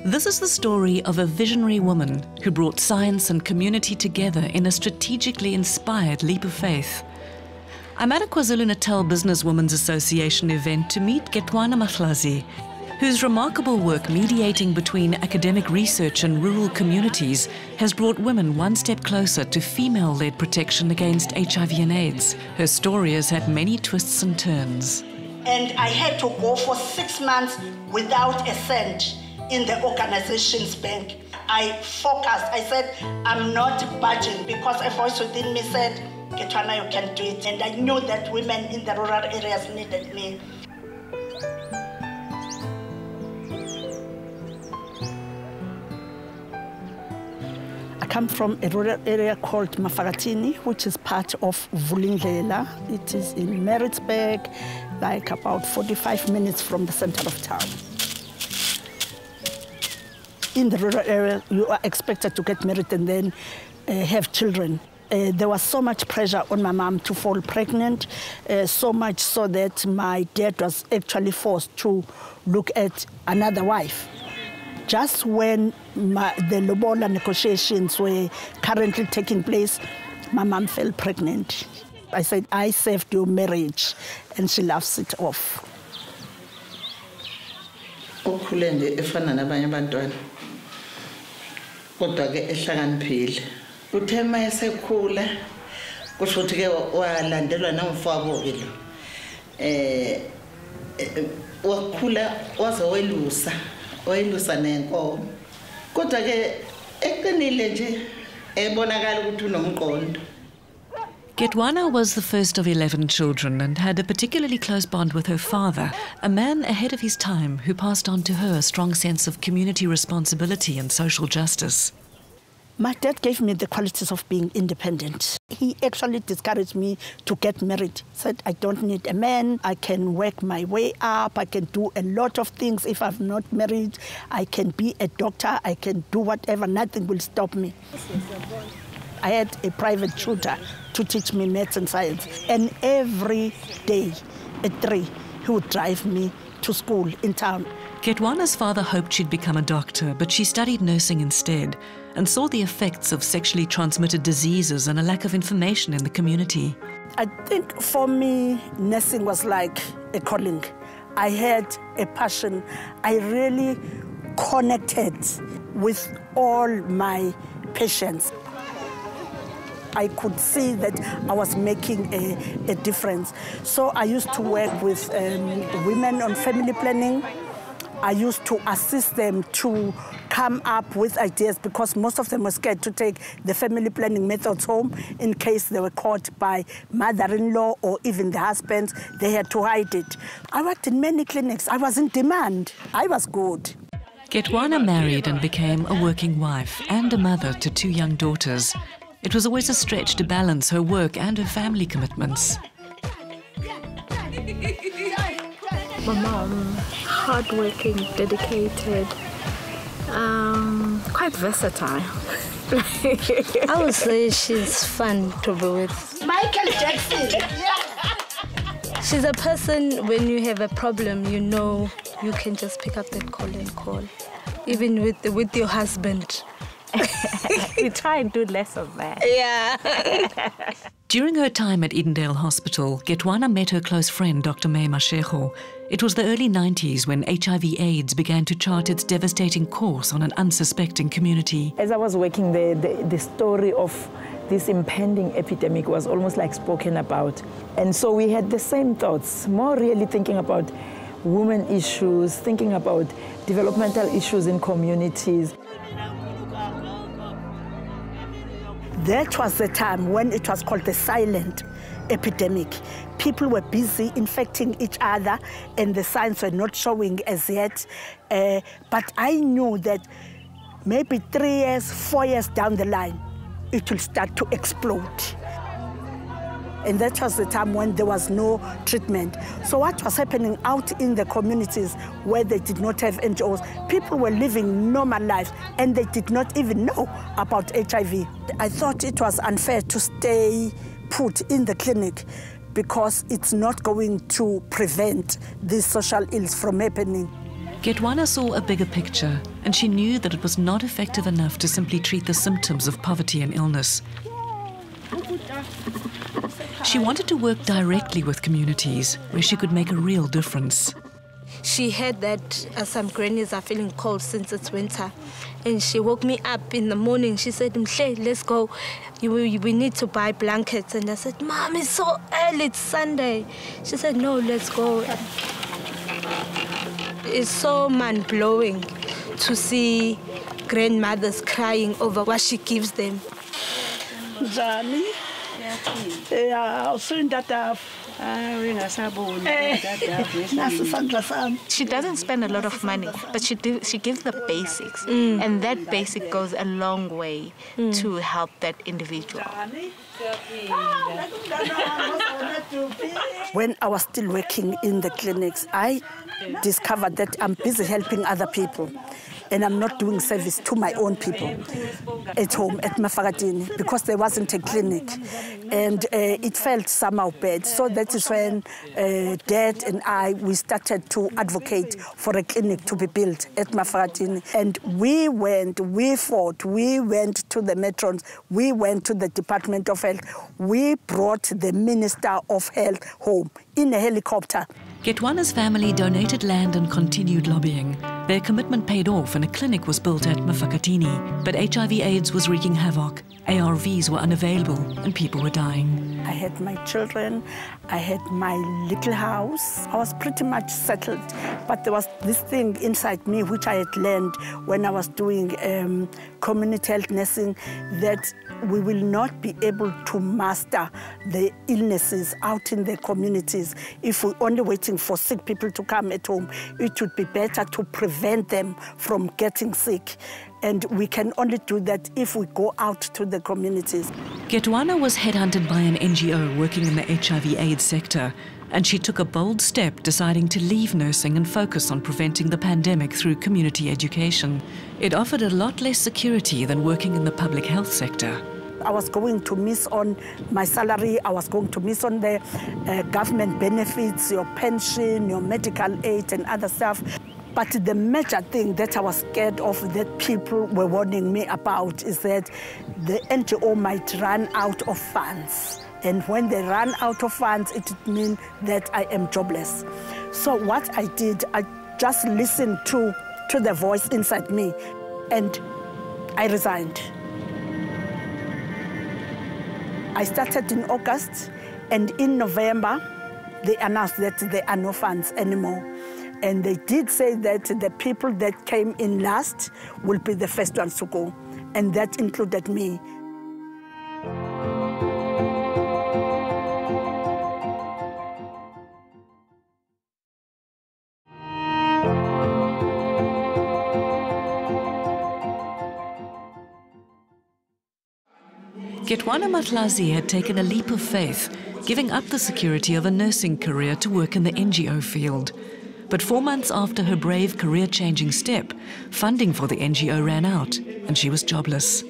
This is the story of a visionary woman who brought science and community together in a strategically inspired leap of faith. I'm at a KwaZulu-Natal Businesswomen's Association event to meet Gethwana Mahlase, whose remarkable work mediating between academic research and rural communities has brought women one step closer to female-led protection against HIV and AIDS. Her story has had many twists and turns. And I had to go for 6 months without a cent in the organization's bank. I focused. I said, I'm not budging, because a voice within me said, Gethwana, you can do it. And I knew that women in the rural areas needed me. I come from a rural area called Mafakatini, which is part of Vulindlela. It is in Maritzburg, like about 45 minutes from the center of town. In the rural area, you are expected to get married and then have children. There was so much pressure on my mom to fall pregnant, so much so that my dad was actually forced to look at another wife. Just when the lobola negotiations were currently taking place, my mom fell pregnant. I said, I saved your marriage, and she laughs it off. Kodwa ke ehlakaniphile uthe mayesekhula kusho ukuthi ke walandelwa namfabo ke lo wakhula waze welusa nenkomo kodwa ke eqinile nje ebonakala ukuthi unomqondo. Gethwana was the first of 11 children and had a particularly close bond with her father, a man ahead of his time who passed on to her a strong sense of community responsibility and social justice. My dad gave me the qualities of being independent. He actually discouraged me to get married. Said, I don't need a man, I can work my way up, I can do a lot of things if I'm not married, I can be a doctor, I can do whatever, nothing will stop me. I had a private tutor to teach me maths and science. And every day at 3, he would drive me to school in town. Gethwana's father hoped she'd become a doctor, but she studied nursing instead and saw the effects of sexually transmitted diseases and a lack of information in the community. I think for me, nursing was like a calling. I had a passion. I really connected with all my patients. I could see that I was making a difference. So I used to work with women on family planning. I used to assist them to come up with ideas because most of them were scared to take the family planning methods home in case they were caught by mother-in-law or even the husbands. They had to hide it. I worked in many clinics. I was in demand. I was good. Gethwana married and became a working wife and a mother to 2 young daughters. It was always a stretch to balance her work and her family commitments. My mom, hardworking, dedicated, quite versatile. I would say she's fun to be with. Michael Jackson. She's a person, when you have a problem, you know you can just pick up that call and call, even with your husband. We try and do less of that. Yeah. During her time at Edendale Hospital, Gethwana met her close friend, Dr. May Mashego. It was the early 90s when HIV/AIDS began to chart its devastating course on an unsuspecting community. As I was working there, the story of this impending epidemic was almost like spoken about. And so we had the same thoughts, more really thinking about women issues, thinking about developmental issues in communities. That was the time when it was called the silent epidemic. People were busy infecting each other and the signs were not showing as yet. But I knew that maybe 3 years, 4 years down the line, it will start to explode. And that was the time when there was no treatment. So what was happening out in the communities where they did not have NGOs, people were living normal lives and they did not even know about HIV. I thought it was unfair to stay put in the clinic because it's not going to prevent these social ills from happening. Gethwana saw a bigger picture. and she knew that it was not effective enough to simply treat the symptoms of poverty and illness. She wanted to work directly with communities where she could make a real difference. She heard that some grannies are feeling cold since it's winter. And she woke me up in the morning. She said, "Mhle, let's go. We need to buy blankets." And I said, "Mom, it's so early, it's Sunday." She said, "No, let's go." It's so mind-blowing to see grandmothers crying over what she gives them. She doesn't spend a lot of money, but she gives the basics. And that basic goes a long way to help that individual. When I was still working in the clinics, I discovered that I'm busy helping other people. And I'm not doing service to my own people at home, at Mafakatini, because there wasn't a clinic. And it felt somehow bad. So that is when Dad and we started to advocate for a clinic to be built at Mafakatini. And we fought, we went to the matrons, we went to the Department of Health. We brought the Minister of Health home in a helicopter. Gethwana's family donated land and continued lobbying. Their commitment paid off and a clinic was built at Mafakatini. But HIV/AIDS was wreaking havoc. ARVs were unavailable and people were dying. I had my children, I had my little house. I was pretty much settled. But there was this thing inside me which I had learned when I was doing community health nursing, that we will not be able to master the illnesses out in the communities if we're only waiting for sick people to come at home. It would be better to prevent them from getting sick. And we can only do that if we go out to the communities. Gethwana was headhunted by an NGO working in the HIV/AIDS sector, and she took a bold step deciding to leave nursing and focus on preventing the pandemic through community education. It offered a lot less security than working in the public health sector. I was going to miss on my salary, I was going to miss on the government benefits, your pension, your medical aid and other stuff. But the major thing that I was scared of, that people were warning me about, is that the NGO might run out of funds. And when they run out of funds, it would mean that I am jobless. So what I did, I just listened to the voice inside me, and I resigned. I started in August, and in November, they announced that there are no funds anymore. And they did say that the people that came in last will be the first ones to go, and that included me. Gethwana Mahlase had taken a leap of faith, giving up the security of a nursing career to work in the NGO field. But 4 months after her brave career-changing step, funding for the NGO ran out and she was jobless.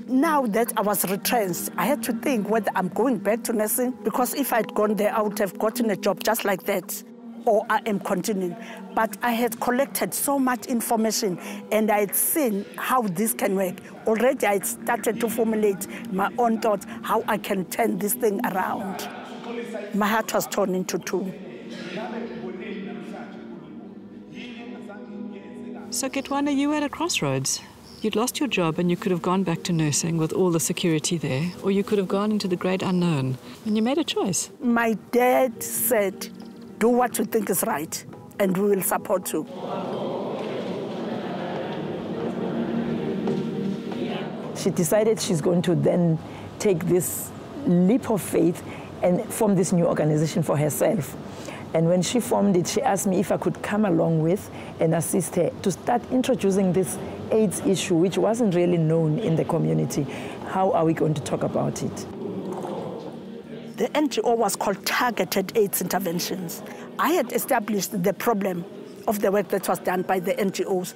Now that I was retrenched, I had to think whether I'm going back to nursing, because if I'd gone there, I would have gotten a job just like that, or I am continuing. But I had collected so much information and I had seen how this can work. Already I had started to formulate my own thoughts, how I can turn this thing around. My heart was torn into two. So Gethwana, you were at a crossroads. You'd lost your job and you could have gone back to nursing with all the security there, or you could have gone into the great unknown, and you made a choice. My dad said, do what you think is right, and we will support you. She decided she's going to then take this leap of faith and form this new organization for herself. And when she formed it, she asked me if I could come along with and assist her to start introducing this AIDS issue, which wasn't really known in the community. How are we going to talk about it? The NGO was called Targeted AIDS Interventions. I had established the problem of the work that was done by the NGOs.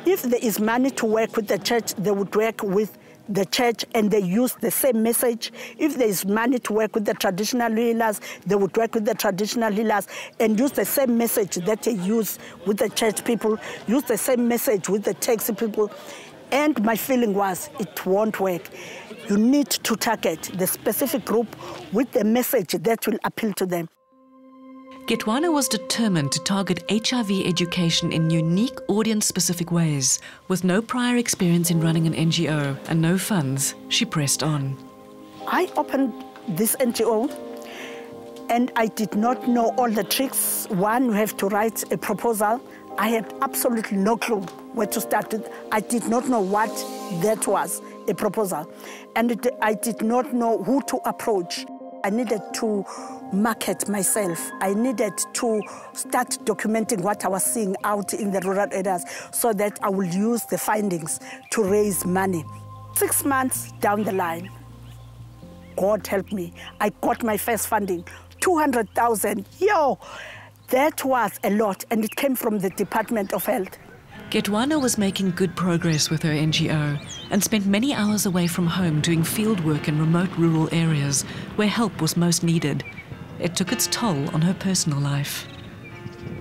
If there is money to work with the church, they would work with the church and they use the same message. If there is money to work with the traditional healers, they would work with the traditional healers and use the same message that they use with the church people, use the same message with the taxi people. And my feeling was, it won't work. You need to target the specific group with the message that will appeal to them. Gethwana was determined to target HIV education in unique audience-specific ways. With no prior experience in running an NGO and no funds, she pressed on. I opened this NGO and I did not know all the tricks. One, you have to write a proposal. I had absolutely no clue where to start with. I did not know what that was, a proposal. And I did not know who to approach. I needed to market myself. I needed to start documenting what I was seeing out in the rural areas so that I will use the findings to raise money. 6 months down the line, God help me, I got my first funding, 200,000. Yo, that was a lot, and it came from the Department of Health. Gethwana was making good progress with her NGO and spent many hours away from home doing field work in remote rural areas where help was most needed. It took its toll on her personal life.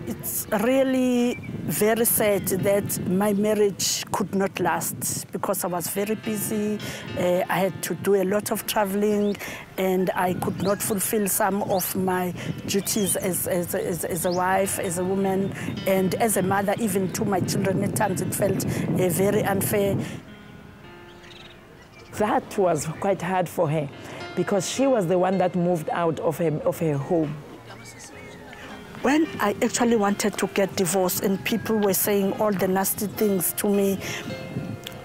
It's really very sad that my marriage could not last because I was very busy. I had to do a lot of traveling and I could not fulfill some of my duties as a wife, as a woman, and as a mother, even to my children. At times it felt very unfair. That was quite hard for her because she was the one that moved out of her home. When I actually wanted to get divorced and people were saying all the nasty things to me,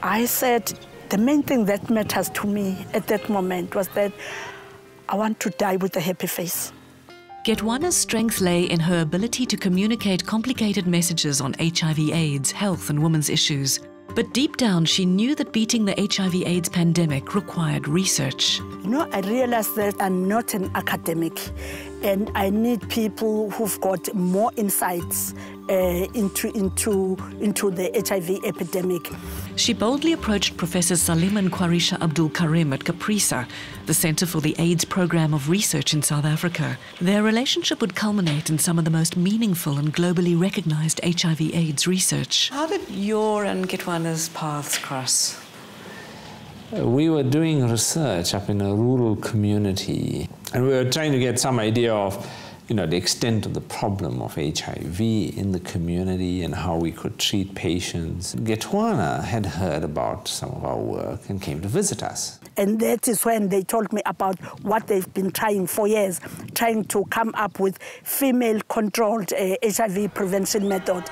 I said the main thing that matters to me at that moment was that I want to die with a happy face. Gethwana's strength lay in her ability to communicate complicated messages on HIV/AIDS, health and women's issues. But deep down, she knew that beating the HIV/AIDS pandemic required research. You know, I realized that I'm not an academic and I need people who've got more insights into the HIV epidemic. She boldly approached Professor Salim and Kwarisha Abdul Karim at CAPRISA, the Centre for the AIDS Programme of Research in South Africa. Their relationship would culminate in some of the most meaningful and globally recognised HIV/AIDS research. How did your and Gethwana's paths cross? We were doing research up in a rural community, and we were trying to get some idea of, the extent of the problem of HIV in the community and how we could treat patients. Gethwana had heard about some of our work and came to visit us. And that is when they told me about what they've been trying for years, trying to come up with female-controlled HIV prevention method.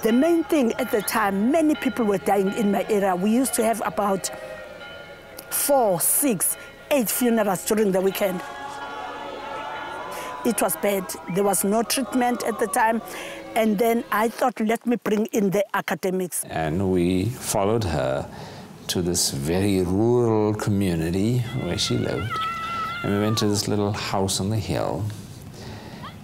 The main thing at the time, many people were dying in my area. We used to have about 4, 6, 8 funerals during the weekend. It was bad. There was no treatment at the time. And then I thought, let me bring in the academics. And we followed her to this very rural community where she lived. And we went to this little house on the hill.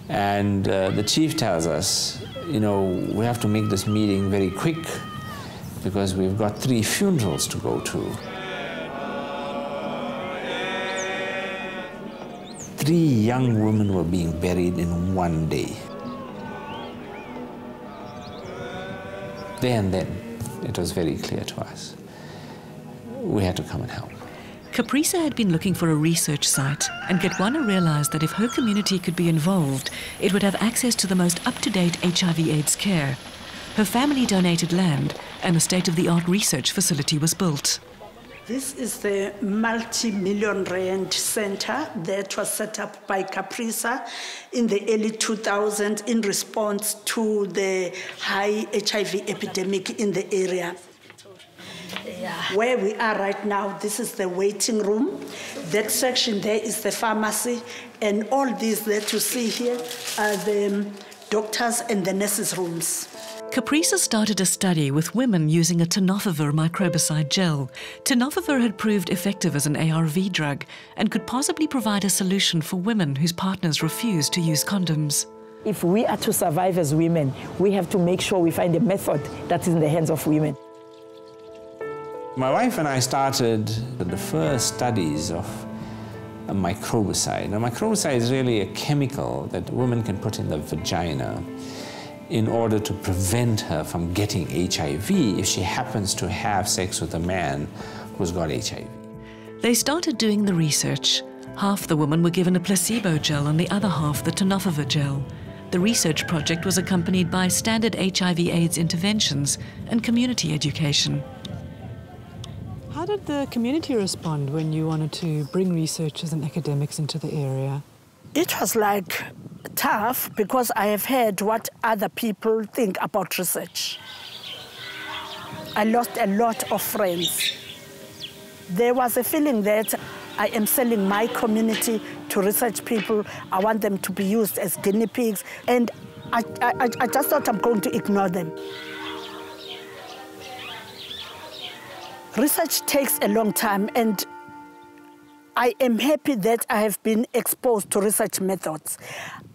And the chief tells us, we have to make this meeting very quick because we've got 3 funerals to go to. 3 young women were being buried in one day. There and then, it was very clear to us. We had to come and help. CAPRISA had been looking for a research site, and Gethwana realised that if her community could be involved, it would have access to the most up-to-date HIV/AIDS care. Her family donated land, and a state-of-the-art research facility was built. This is the multi-million rand center that was set up by CAPRISA in the early 2000s in response to the high HIV epidemic in the area. Where we are right now, this is the waiting room. That section there is the pharmacy, and all these that you see here are the doctors and the nurses' rooms. CAPRISA started a study with women using a tenofovir microbicide gel. Tenofovir had proved effective as an ARV drug and could possibly provide a solution for women whose partners refused to use condoms. If we are to survive as women, we have to make sure we find a method that is in the hands of women. My wife and I started the first studies of a microbicide. A microbicide is really a chemical that women can put in the vagina in order to prevent her from getting HIV if she happens to have sex with a man who's got HIV. They started doing the research. Half the women were given a placebo gel and the other half the tenofovir gel. The research project was accompanied by standard HIV/AIDS interventions and community education. How did the community respond when you wanted to bring researchers and academics into the area? It was like tough because I have heard what other people think about research. I lost a lot of friends. There was a feeling that I am selling my community to research people. I want them to be used as guinea pigs, and I just thought I'm going to ignore them. Research takes a long time, and I am happy that I have been exposed to research methods.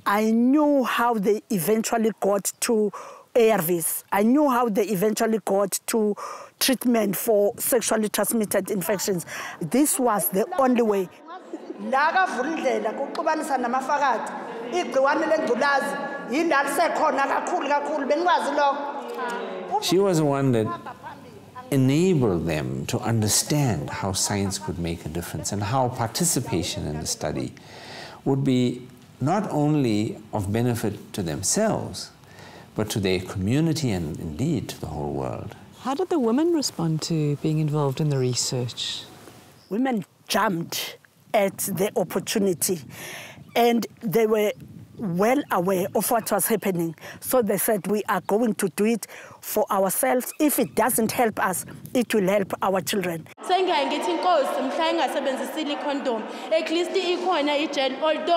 I knew how they eventually got to ARVs. I knew how they eventually got to treatment for sexually transmitted infections. This was the only way. She was the one that enabled them to understand how science could make a difference and how participation in the study would be not only of benefit to themselves, but to their community and indeed to the whole world. How did the women respond to being involved in the research? Women jumped at the opportunity, and they were well aware of what was happening. So they said, we are going to do it for ourselves. If it doesn't help us, it will help our children. Condom. At least although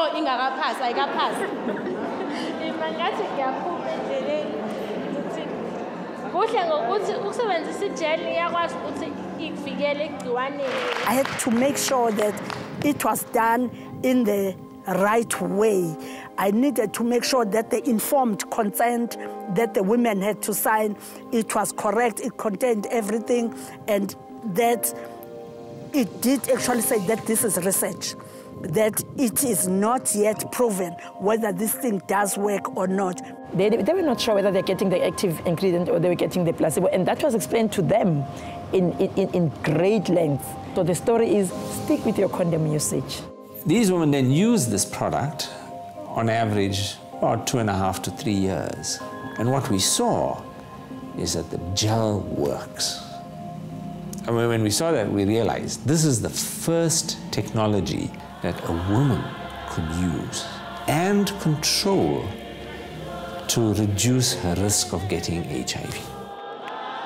I had to make sure that it was done in the right way. I needed to make sure that the informed consent that the women had to sign, it was correct, it contained everything, and that it did actually say that this is research, that it is not yet proven whether this thing does work or not. They were not sure whether they're getting the active ingredient or they were getting the placebo, and that was explained to them in great length. So the story is, stick with your condom usage. These women then use this product on average about 2.5 to 3 years. And what we saw is that the gel works. And when we saw that, we realized this is the first technology that a woman could use and control to reduce her risk of getting HIV.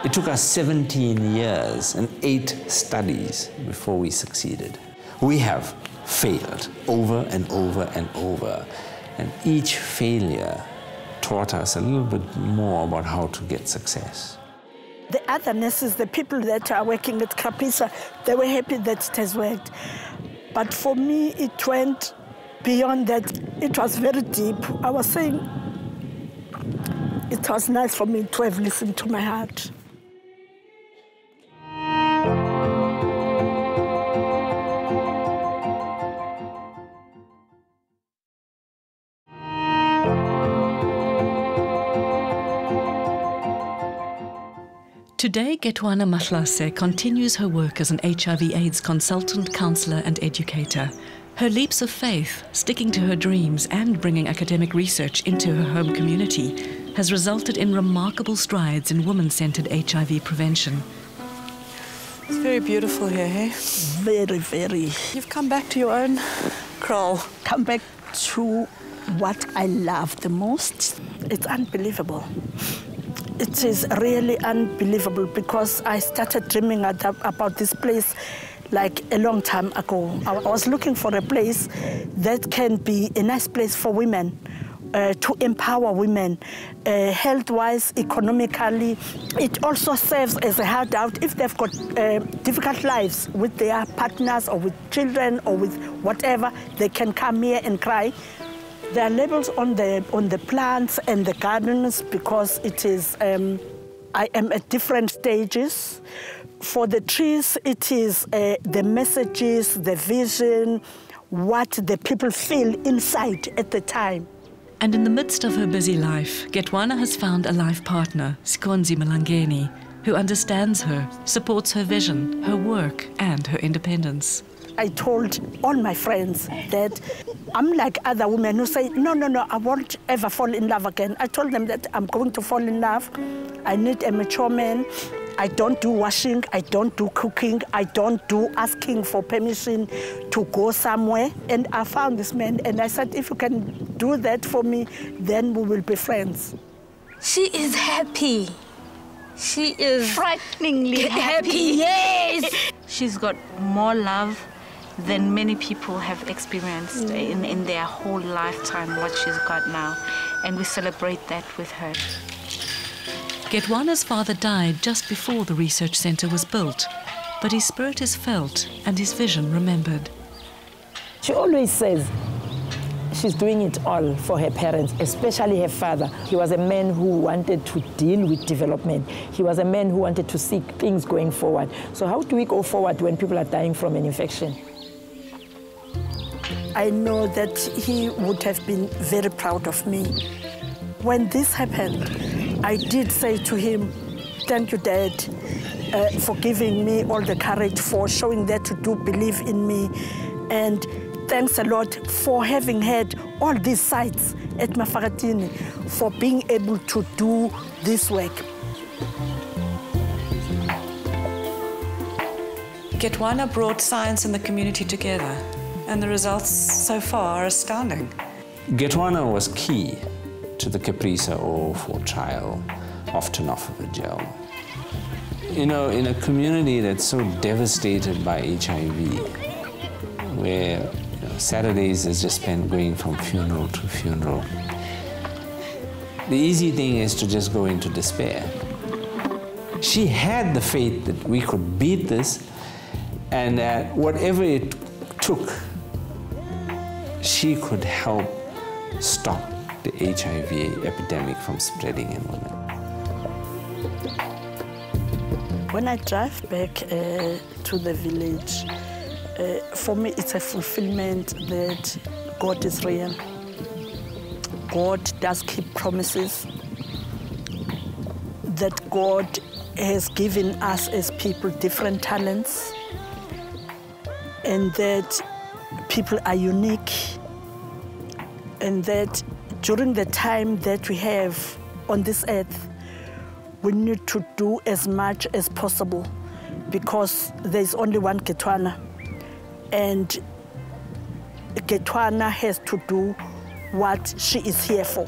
It took us 17 years and 8 studies before we succeeded. We have failed over and over and over, and each failure taught us a little bit more about how to get success. The other nurses, the people that are working at Kapisa, they were happy that it has worked. But for me, it went beyond that. It was very deep. I was saying, it was nice for me to have listened to my heart. Today, Gethwana Mahlase continues her work as an HIV/AIDS consultant, counsellor and educator. Her leaps of faith, sticking to her dreams and bringing academic research into her home community has resulted in remarkable strides in woman-centred HIV prevention. It's very beautiful here, hey? Very, very. You've come back to your own kraal. Come back to what I love the most. It's unbelievable. It is really unbelievable because I started dreaming about this place like a long time ago. I was looking for a place that can be a nice place for women, to empower women, health-wise, economically. It also serves as a handout if they've got difficult lives with their partners or with children or with whatever, they can come here and cry. There are labels on the plants and the gardens because it is, I am at different stages For the trees, it is the messages, the vision, what the people feel inside at the time. And in the midst of her busy life, Gethwana has found a life partner, Skonzi Malangeni, who understands her, supports her vision, her work, and her independence. I told all my friends that I'm like other women who say, no, I won't ever fall in love again. I told them that I'm going to fall in love. I need a mature man. I don't do washing, I don't do cooking, I don't do asking for permission to go somewhere. And I found this man and I said, if you can do that for me, then we will be friends. She is happy. She is Frighteningly happy. Yes. She's got more love than many people have experienced in their whole lifetime, what she's got now. And we celebrate that with her. Gethwana's father died just before the research centre was built, but his spirit is felt and his vision remembered. She always says she's doing it all for her parents, especially her father. He was a man who wanted to deal with development. He was a man who wanted to see things going forward. So how do we go forward when people are dying from an infection? I know that he would have been very proud of me. When this happened, I did say to him, thank you, Dad, for giving me all the courage, for showing that you do believe in me. And thanks a lot for having had all these sites at Mafakatini, for being able to do this work. Gethwana brought science and the community together, and the results so far are astounding. Gethwana was key to the Caprisa 004 trial of tenofovir. You know, in a community that's so devastated by HIV, where Saturdays is just spent going from funeral to funeral, the easy thing is to just go into despair. She had the faith that we could beat this, and that whatever it took, she could help stop the HIV epidemic from spreading in women. When I drive back to the village, for me it's a fulfillment that God is real. God does keep promises, that God has given us as people different talents, and that people are unique, and that during the time that we have on this earth, we need to do as much as possible, because there's only one Gethwana, and Gethwana has to do what she is here for.